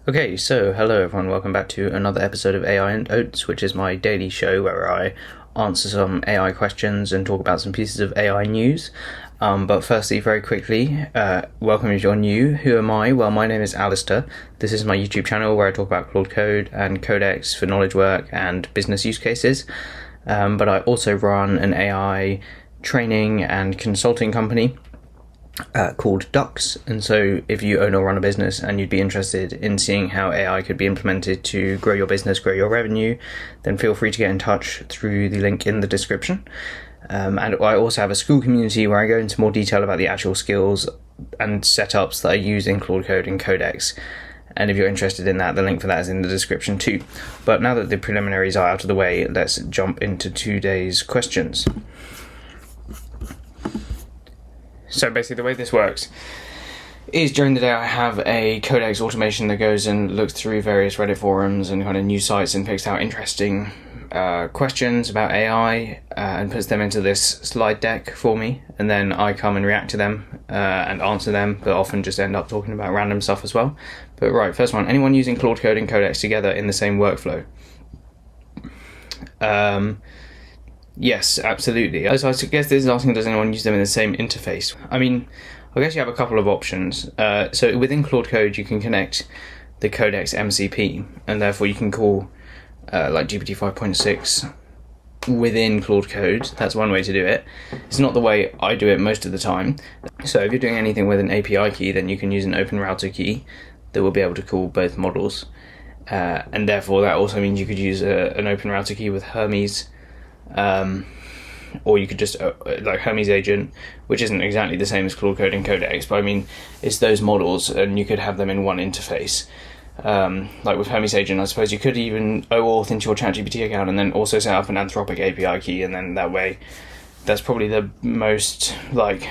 Okay, so hello everyone, welcome back to another episode of AI and Oats, which is my daily show where I answer some AI questions and talk about some pieces of AI news. But firstly, very quickly, welcome if you're new. Who am I? Well, my name is Alistair. This is my YouTube channel where I talk about Claude Code and Codex for knowledge work and business use cases. But I also run an AI training and consulting company called Ducks, and so if you own or run a business and you'd be interested in seeing how AI could be implemented to grow your business, grow your revenue, then feel free to get in touch through the link in the description. And I also have a school community where I go into more detail about the actual skills and setups that I use in Claude Code and Codex. And if you're interested in that, the link for that is in the description too. But now that the preliminaries are out of the way, let's jump into today's questions. So basically the way this works is during the day I have a Codex automation that goes and looks through various Reddit forums and kind of news sites and picks out interesting questions about AI and puts them into this slide deck for me, and then I come and react to them and answer them, but often just end up talking about random stuff as well. But right, first one, anyone using Claude Code and Codex together in the same workflow? Yes, absolutely. So I guess this is asking, does anyone use them in the same interface? I mean, I guess you have a couple of options. So within Claude Code, you can connect the Codex MCP, and therefore you can call like GPT 5.6 within Claude Code. That's one way to do it. It's not the way I do it most of the time. So if you're doing anything with an API key, then you can use an open router key that will be able to call both models. And therefore that also means you could use an open router key with Hermes, or you could just like Hermes agent, which isn't exactly the same as Claude Code and Codex, but I mean it's those models and you could have them in one interface. Like with Hermes agent, I suppose you could even OAuth into your ChatGPT account and then also set up an Anthropic API key, and then that way that's probably the most like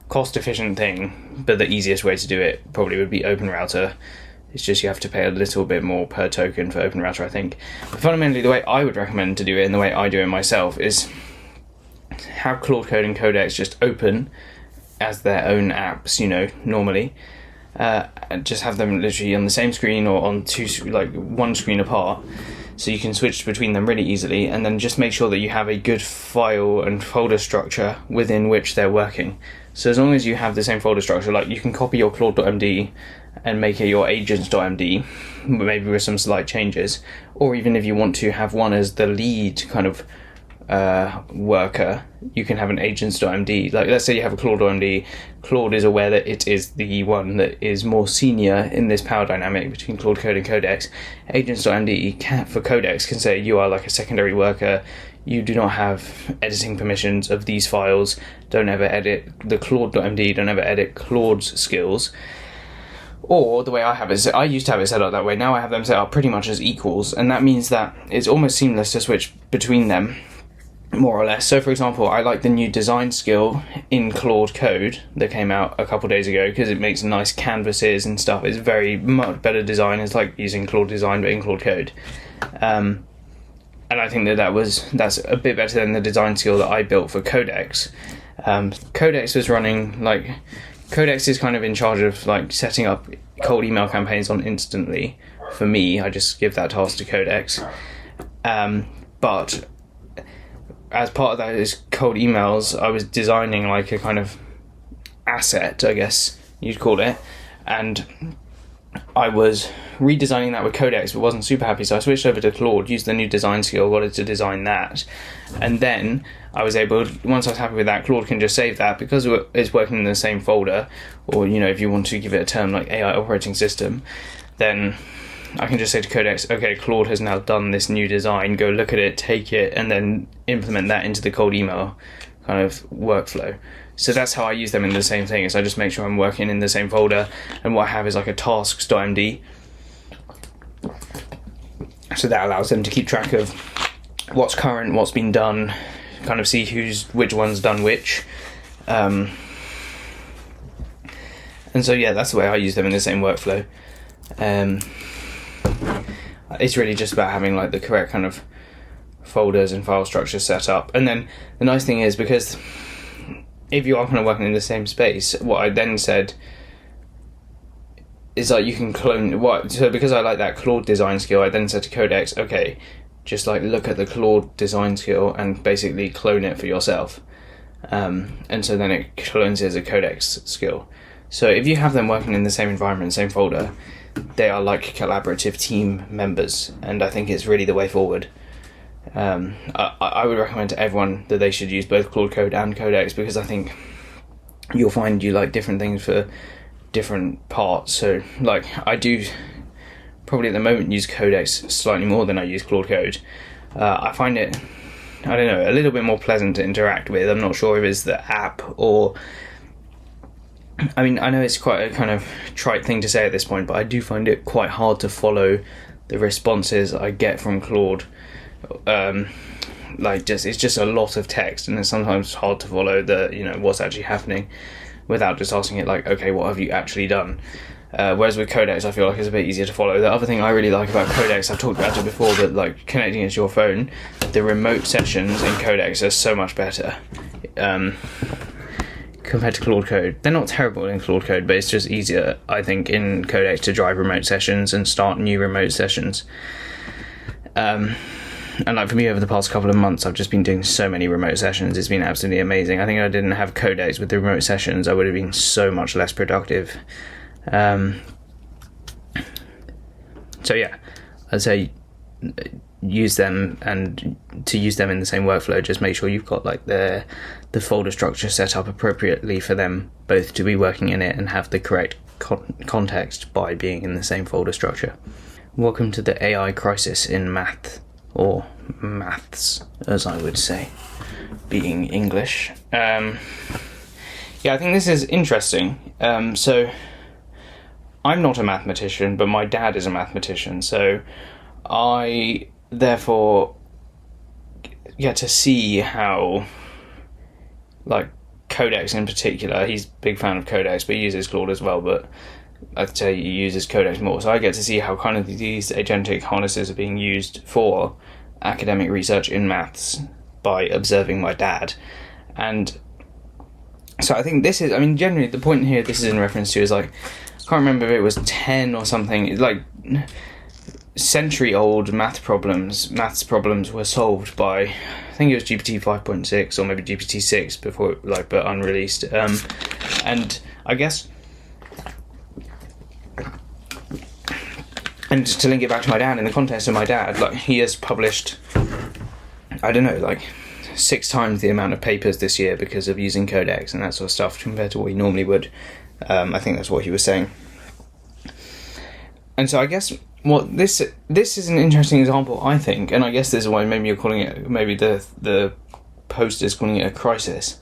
cost efficient thing, but the easiest way to do it probably would be open router. It's just you have to pay a little bit more per token for Open Router, I think. But fundamentally, the way I would recommend to do it and the way I do it myself is have Claude Code and Codex just open as their own apps, normally. And just have them literally on the same screen or on one screen apart, so you can switch between them really easily, and then just make sure that you have a good file and folder structure within which they're working. So as long as you have the same folder structure, like you can copy your Claude.md and make it your agents.md, maybe with some slight changes, or even if you want to have one as the lead kind of worker, you can have an agents.md. Like let's say you have a Claude.md, Claude is aware that it is the one that is more senior in this power dynamic between Claude Code and Codex. Agents.md for Codex can say you are like a secondary worker, you do not have editing permissions of these files, don't ever edit the Claude.md, don't ever edit Claude's skills. Or the way I have it, I used to have it set up that way, now I have them set up pretty much as equals, and that means that it's almost seamless to switch between them, more or less. So for example, I like the new design skill in Claude Code that came out a couple days ago because it makes nice canvases and stuff. It's very much better design. It's like using Claude Design but in Claude Code. And I think that's a bit better than the design skill that I built for Codex. Codex was running Codex is kind of in charge of setting up cold email campaigns on Instantly. For me, I just give that task to Codex. But as part of that is cold emails, I was designing a kind of asset, I guess you'd call it, and I was redesigning that with Codex but wasn't super happy, so I switched over to Claude, used the new design skill, wanted to design that, and then I was able, once I was happy with that, Claude can just save that because it's working in the same folder, or if you want to give it a term like AI operating system, then I can just say to Codex, okay, Claude has now done this new design, go look at it, take it, and then implement that into the cold email kind of workflow. So that's how I use them in the same thing, is I just make sure I'm working in the same folder, and what I have is a tasks.md. So that allows them to keep track of what's current, what's been done, kind of see which one's done which. And so yeah, that's the way I use them in the same workflow. It's really just about having the correct kind of folders and file structures set up. And then the nice thing is, because if you are kind of working in the same space, what I then said is like you can clone what. So because I like that Claude design skill, I then said to Codex, okay, just like look at the Claude design skill and basically clone it for yourself. And so then it clones it as a Codex skill. So if you have them working in the same environment, same folder, they are like collaborative team members, and I think it's really the way forward. I would recommend to everyone that they should use both Claude Code and Codex, because I think you'll find you like different things for different parts. So like I do probably at the moment use Codex slightly more than I use Claude Code. I find it, I don't know, a little bit more pleasant to interact with. I'm not sure if it's the app or, I mean, I know it's quite a kind of trite thing to say at this point, but I do find it quite hard to follow the responses I get from Claude. It's just a lot of text, and it's sometimes hard to follow what's actually happening without just asking it like, okay, what have you actually done? Whereas with Codex, I feel like it's a bit easier to follow. The other thing I really like about Codex, I've talked about it before, but like connecting it to your phone, the remote sessions in Codex are so much better compared to Claude Code. They're not terrible in Claude Code, but it's just easier, I think, in Codex to drive remote sessions and start new remote sessions. And like for me, over the past couple of months, I've just been doing so many remote sessions. It's been absolutely amazing. I think if I didn't have Codex with the remote sessions, I would have been so much less productive. So yeah, I'd say use them, and to use them in the same workflow, just make sure you've got like the folder structure set up appropriately for them both to be working in it and have the correct context by being in the same folder structure. Welcome to the AI crisis in math, or maths as I would say, being English. I think this is interesting. So I'm not a mathematician, but my dad is a mathematician, so I therefore get to see how, like, Codex in particular, he's a big fan of Codex, but he uses Claude as well, but I'd say he uses Codex more, so I get to see how kind of these agentic harnesses are being used for academic research in maths by observing my dad. And so I think this is, I mean, generally the point here this is in reference to is like, I can't remember if it was 10 or something, like century-old maths problems were solved by, I think it was GPT 5.6 or maybe GPT 6 before, like, but unreleased. And I guess, and to link it back to my dad, in the context of my dad, like, he has published, I don't know, like 6 times the amount of papers this year because of using Codex and that sort of stuff compared to what he normally would. I think that's what he was saying. And so I guess what this is an interesting example, I think, and I guess this is why maybe you're calling it, maybe the post is calling it a crisis.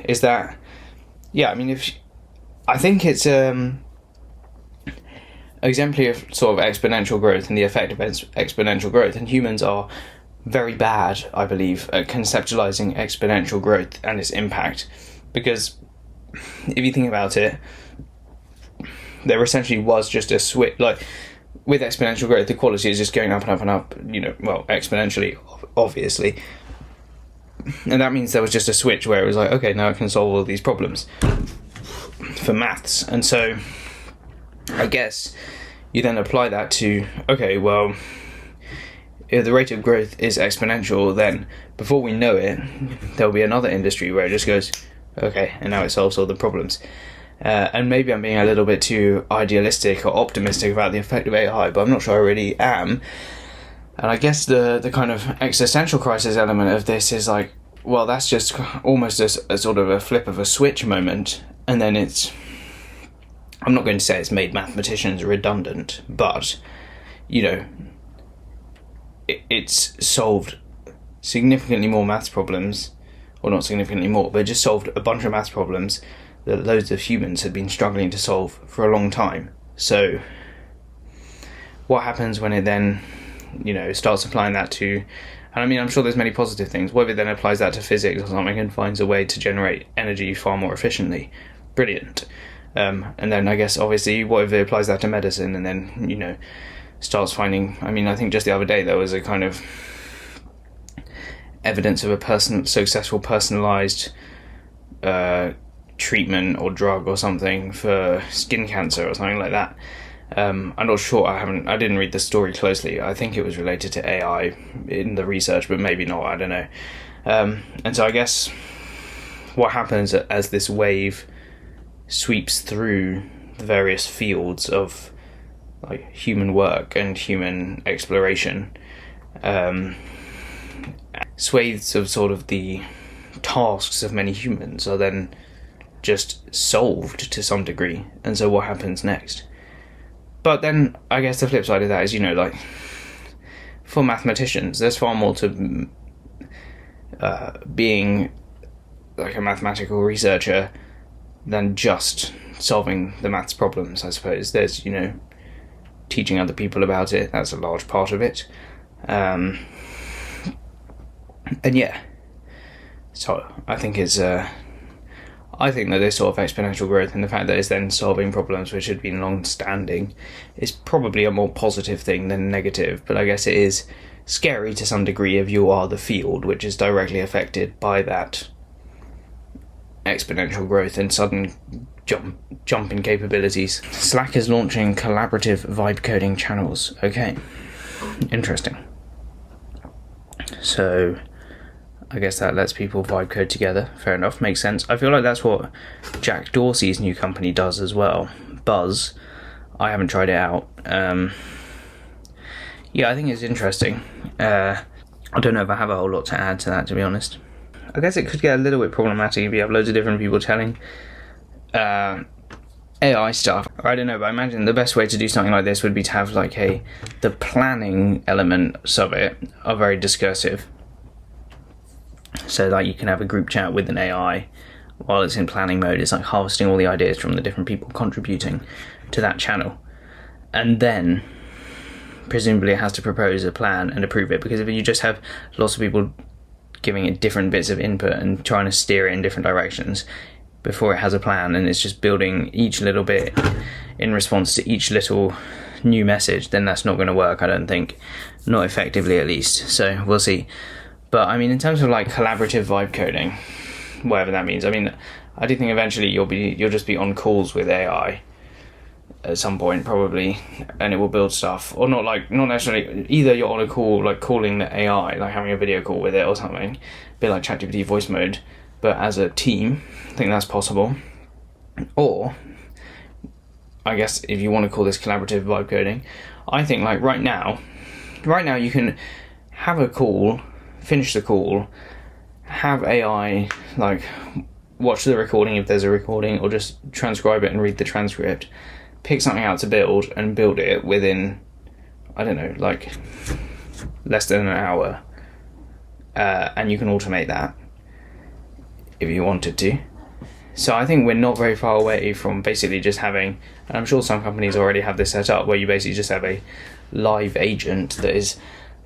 Is that, yeah, I mean, I think it's exemplary of sort of exponential growth and the effect of exponential growth, and humans are very bad, I believe, at conceptualizing exponential growth and its impact, because if you think about it, there essentially was just a switch. Like with exponential growth, the quality is just going up and up and up, well, exponentially, obviously, and that means there was just a switch where it was like, okay, now it can solve all these problems for maths. And so I guess you then apply that to, okay, well, if the rate of growth is exponential, then before we know it, there'll be another industry where it just goes, okay, and now it solves all the problems. And maybe I'm being a little bit too idealistic or optimistic about the effect of AI, but I'm not sure I really am. And I guess the kind of existential crisis element of this is like, well, that's just almost a sort of a flip of a switch moment, and then I'm not going to say it's made mathematicians redundant, but, it's solved significantly more maths problems, or not significantly more, but it just solved a bunch of maths problems that loads of humans had been struggling to solve for a long time. So what happens when it then, starts applying that to, and I mean, I'm sure there's many positive things, whether it then applies that to physics or something and finds a way to generate energy far more efficiently, brilliant. And then I guess obviously what if it applies that to medicine and then, starts finding, I mean, I think just the other day there was a kind of evidence of a successful personalized treatment or drug or something for skin cancer or something like that. I'm not sure. I didn't read the story closely. I think it was related to AI in the research, but maybe not. I don't know. And so I guess what happens as this wave sweeps through the various fields of like human work and human exploration, swathes of sort of the tasks of many humans are then just solved to some degree. And so what happens next? But then I guess the flip side of that is, like for mathematicians, there's far more to being like a mathematical researcher than just solving the maths problems, I suppose. There's, teaching other people about it. That's a large part of it. And yeah, so I think I think that this sort of exponential growth and the fact that it's then solving problems which had been long-standing is probably a more positive thing than negative, but I guess it is scary to some degree if you are the field which is directly affected by that exponential growth and sudden jump in capabilities. Slack is launching collaborative vibe coding channels. Okay, interesting. So I guess that lets people vibe code together. Fair enough, makes sense. I feel like that's what Jack Dorsey's new company does as well. Buzz. I haven't tried it out. Yeah, I think it's interesting. I don't know if I have a whole lot to add to that, to be honest. I guess it could get a little bit problematic if you have loads of different people telling AI stuff. I don't know, but I imagine the best way to do something like this would be to have like the planning elements of it are very discursive. So like you can have a group chat with an AI while it's in planning mode. It's like harvesting all the ideas from the different people contributing to that channel. And then presumably it has to propose a plan and approve it, because if you just have lots of people giving it different bits of input and trying to steer it in different directions before it has a plan, and it's just building each little bit in response to each little new message, then that's not going to work, I don't think. Not effectively, at least. So we'll see. But I mean, in terms of like collaborative vibe coding, whatever that means, I mean, I do think eventually you'll just be on calls with AI at some point, probably, and it will build stuff. Or not necessarily, either you're on a call, like calling the AI, like having a video call with it or something, a bit like ChatGPT voice mode, but as a team. I think that's possible. Or, I guess if you want to call this collaborative vibe coding, I think like right now you can have a call, finish the call, have AI like watch the recording if there's a recording, or just transcribe it and read the transcript, pick something out to build and build it within, I don't know, like less than an hour, and you can automate that if you wanted to. So I think we're not very far away from basically just having, and I'm sure some companies already have this set up, where you basically just have a live agent that is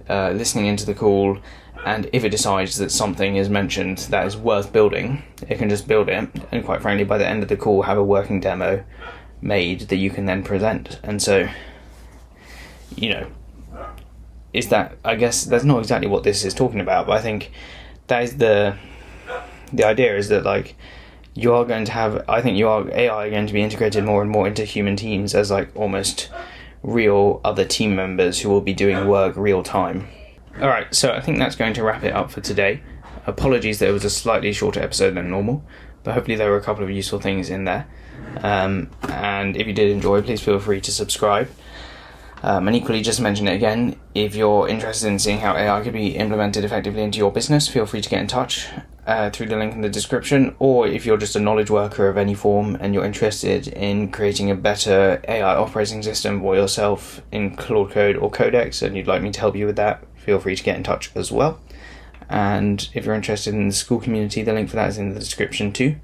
listening into the call, and if it decides that something is mentioned that is worth building, it can just build it, and quite frankly by the end of the call have a working demo made that you can then present. And so, is that, I guess that's not exactly what this is talking about, but I think that is the idea, is that like you are going to have, I think AI are going to be integrated more and more into human teams as like almost real other team members who will be doing work real time. Alright, so I think that's going to wrap it up for today. Apologies that it was a slightly shorter episode than normal, but hopefully there were a couple of useful things in there. And if you did enjoy, please feel free to subscribe. And equally, just to mention it again, if you're interested in seeing how AI could be implemented effectively into your business, feel free to get in touch through the link in the description. Or if you're just a knowledge worker of any form and you're interested in creating a better AI operating system for yourself in Claude Code or Codex and you'd like me to help you with that, feel free to get in touch as well. And if you're interested in the school community, the link for that is in the description too.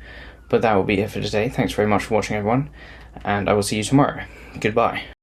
But that will be it for today. Thanks very much for watching, everyone, and I will see you tomorrow. Goodbye.